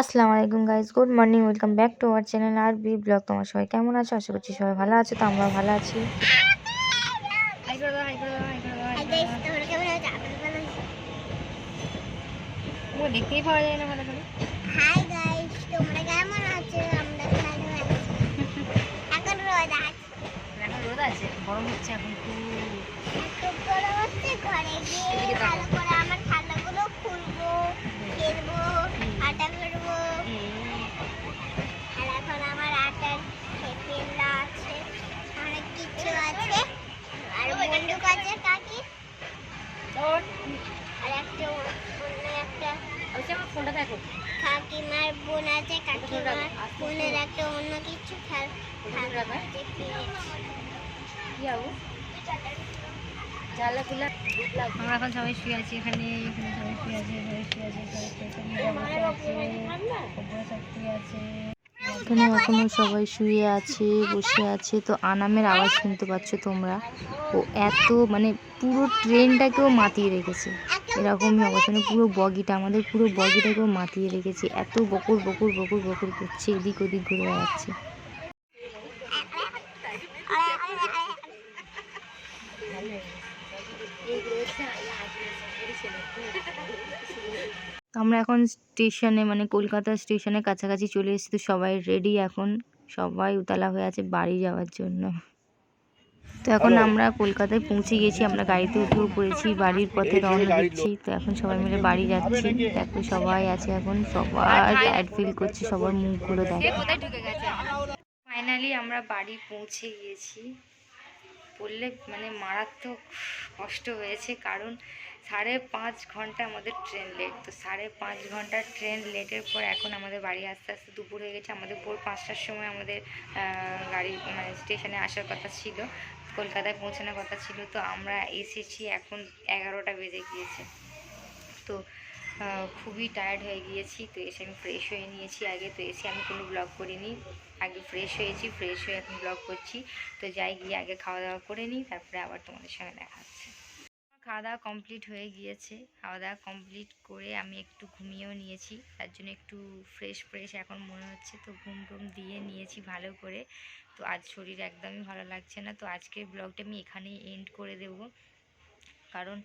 আসসালামু আলাইকুম guys, good morning, welcome back to our channel R B blog. তোমার সবাই কেমন আছো? আশা করছি সবাই ভালো আছো। তো আমরা ভালো আছি। দেখতেই পাওয়া যায় না ভালো করে। হাই গাইস, তোমরা কেমন আছো? আমরা ভালো আছি। এখন রোদ আছে, গরম হচ্ছে এখন খুব গরম হচ্ছে। ঘরে গিয়ে ভালো করে আমার ঠান্ডাগুলো খুলবো, খেলবো, আটা করবো। আর এখন আমার আটার খেপিলা আছে, অনেক কিছু আছে। আর বন্দুক আছে কাকি, আর একটা অন্য একটা ফোনটা দেখো। কাকিমার বোন আছে, কাকিমার বোনের একটা অন্য কিছু আমরা এখন সবাই শুয়ে আছি এখানে সবাই শুয়ে আছে, এখানে এখনো সবাই শুয়ে আছে, বসে আছে। তো আনামের আওয়াজ শুনতে পাচ্ছ তোমরা। ও এত মানে পুরো ট্রেনটাকেও মাতিয়ে রেখেছে, এরকমই অবস্থা। মানে পুরো বগিটা, আমাদের পুরো বগিটাকেও মাতিয়ে রেখেছে। এত বকুর বকুর বকুর বকুর করছে, এদিক ওদিক ঘুরে বেড়াচ্ছে। আমরা এখন স্টেশনে, মানে কলকাতা স্টেশনের কাছাকাছি চলে এসেছি। তো সবাই রেডি, এখন সবাই উতলা হয়ে আছে বাড়ি যাওয়ার জন্য। তো এখন আমরা কলকাতায় পৌঁছে গেছি, আমরা গাড়িতে উঠেও পড়েছি, বাড়ির পথে রওনা দিচ্ছি। তো এখন সবাই মিলে বাড়ি যাচ্ছি। দেখো সবাই আছে, এখন সবার টায়ার্ড ফিল করছে, সবার মুখগুলো দেখো। ফাইনালি আমরা বাড়ি পৌঁছে গিয়েছি। বললে মানে মারাত্মক কষ্ট হয়েছে, কারণ 5.5 ঘন্টা আমাদের ট্রেন লেট। তো 5.5 ঘন্টার ট্রেন লেটের পর এখন আমাদের বাড়ি আসতে আসতে দুপুর হয়ে গেছে। আমাদের ভোর 5টার সময় আমাদের গাড়ি মানে স্টেশনে আসার কথা ছিল, কলকাতায় পৌঁছানোর কথা ছিল। তো আমরা এসেছি এখন 11টা বেজে গিয়েছে। তো খুবই টায়ার্ড হয়ে গিয়েছি। তো এসে আমি ফ্রেশ হয়ে নিয়েছি আগে। তো এসে আমি কোনো ব্লগ করিনি, আগে ফ্রেশ হয়েছি, ফ্রেশ হয়ে এখন ব্লগ করছি। তো যাই গিয়ে আগে খাওয়া দাওয়া করে নিই, তারপরে আবার তোমাদের সঙ্গে দেখা হচ্ছে। খাওয়া দাওয়া কমপ্লিট হয়ে গিয়েছে। খাওয়া দাওয়া কমপ্লিট করে আমি একটু ঘুমিয়েও নিয়েছি, তার জন্য একটু ফ্রেশ ফ্রেশ এখন মনে হচ্ছে। তো ঘুম টুম দিয়ে নিয়েছি ভালো করে। তো আজ শরীর একদমই ভালো লাগছে না। তো আজকের ব্লগটা আমি এখানেই এন্ড করে দেবো, কারণ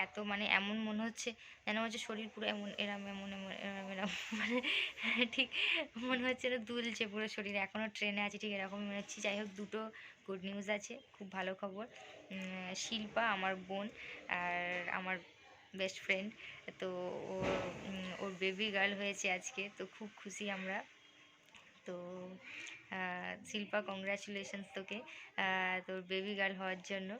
এত মানে এমন মনে হচ্ছে যেন হচ্ছে শরীর পুরো এমন এরম এমন এমন এরম এরম মানে ঠিক মনে হচ্ছে না দুলছে পুরো শরীর। এখনও ট্রেনে আছি, ঠিক এরকমই মনে হচ্ছে। যাই হোক, দুটো গুড নিউজ আছে, খুব ভালো খবর। শিল্পা আমার বোন আর আমার বেস্ট ফ্রেন্ড, তো ওর বেবি গার্ল হয়েছে আজকে। তো খুব খুশি আমরা। তো শিল্পা, কংগ্রাচুলেশনস তোকে তোর বেবি গার্ল হওয়ার জন্য।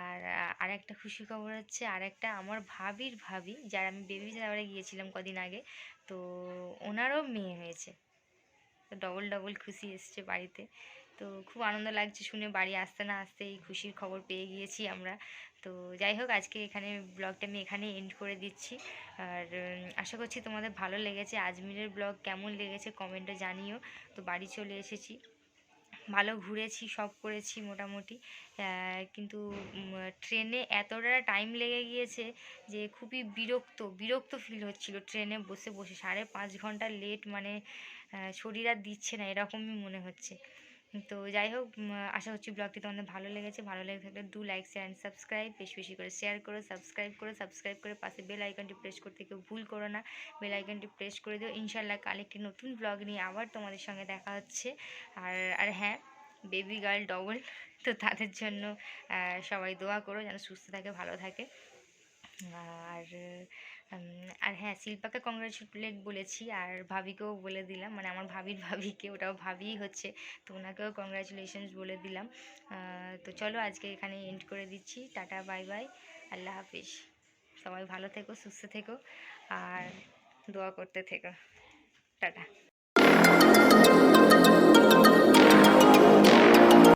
আর আরেকটা খুশি খবর হচ্ছে, আরেকটা আমার ভাবির ভাবি, যার আমি বেবি শাওয়ারে গিয়েছিলাম কদিন আগে, তো ওনারও মেয়ে হয়েছে। তো ডবল ডবল খুশি এসছে বাড়িতে। তো খুব আনন্দ লাগছে শুনে, বাড়ি আসতে না আসতে এই খুশির খবর পেয়ে গিয়েছি আমরা। তো যাই হোক, আজকে এখানে ব্লগটা আমি এখানে এন্ড করে দিচ্ছি। আর আশা করছি তোমাদের ভালো লেগেছে। আজমিরের ব্লগ কেমন লেগেছে কমেন্টে জানিও। তো বাড়ি চলে এসেছি, ভালো ঘুরেছি, সব করেছি মোটামুটি। কিন্তু ট্রেনে এতটা টাইম লেগে গিয়েছে যে খুবই বিরক্ত ফিল হচ্ছিল ট্রেনে বসে বসে। 5.5 ঘন্টা লেট, মানে শরীর আর দিচ্ছে না এরকমই মনে হচ্ছে। তো যাই হোক, আশা করছি ব্লগটি তোমাদের ভালো লেগেছে। ভালো লেগে থাকলে do like, share and subscribe. বেশি বেশি করে শেয়ার করো, সাবস্ক্রাইব করে পাশে বেল আইকনটি প্রেস করতে কেউ ভুল করো না। বেল আইকনটি প্রেস করে দিও। ইনশাল্লাহ কাল একটি নতুন ব্লগ নিয়ে আবার তোমাদের সঙ্গে দেখা হচ্ছে। আর হ্যাঁ, বেবি গার্ল ডবল, তো তাদের জন্য সবাই দোয়া করো যেন সুস্থ থাকে, ভালো থাকে। আর আর হ্যাঁ, শিল্পাকে কংগ্রাচুলেট বলেছি, আর ভাবিকেও বলে দিলাম, মানে আমার ভাবির ভাবিকে, ওটাও ভাবিই হচ্ছে, তো ওনাকেও কংগ্রাচুলেশনস বলে দিলাম। তো চলো আজকে এখানে এন্ড করে দিচ্ছি। টাটা, বাই বাই, আল্লাহ হাফিজ। সবাই ভালো থেকো, সুস্থ থেকো, আর দোয়া করতে থেকো। টাটা।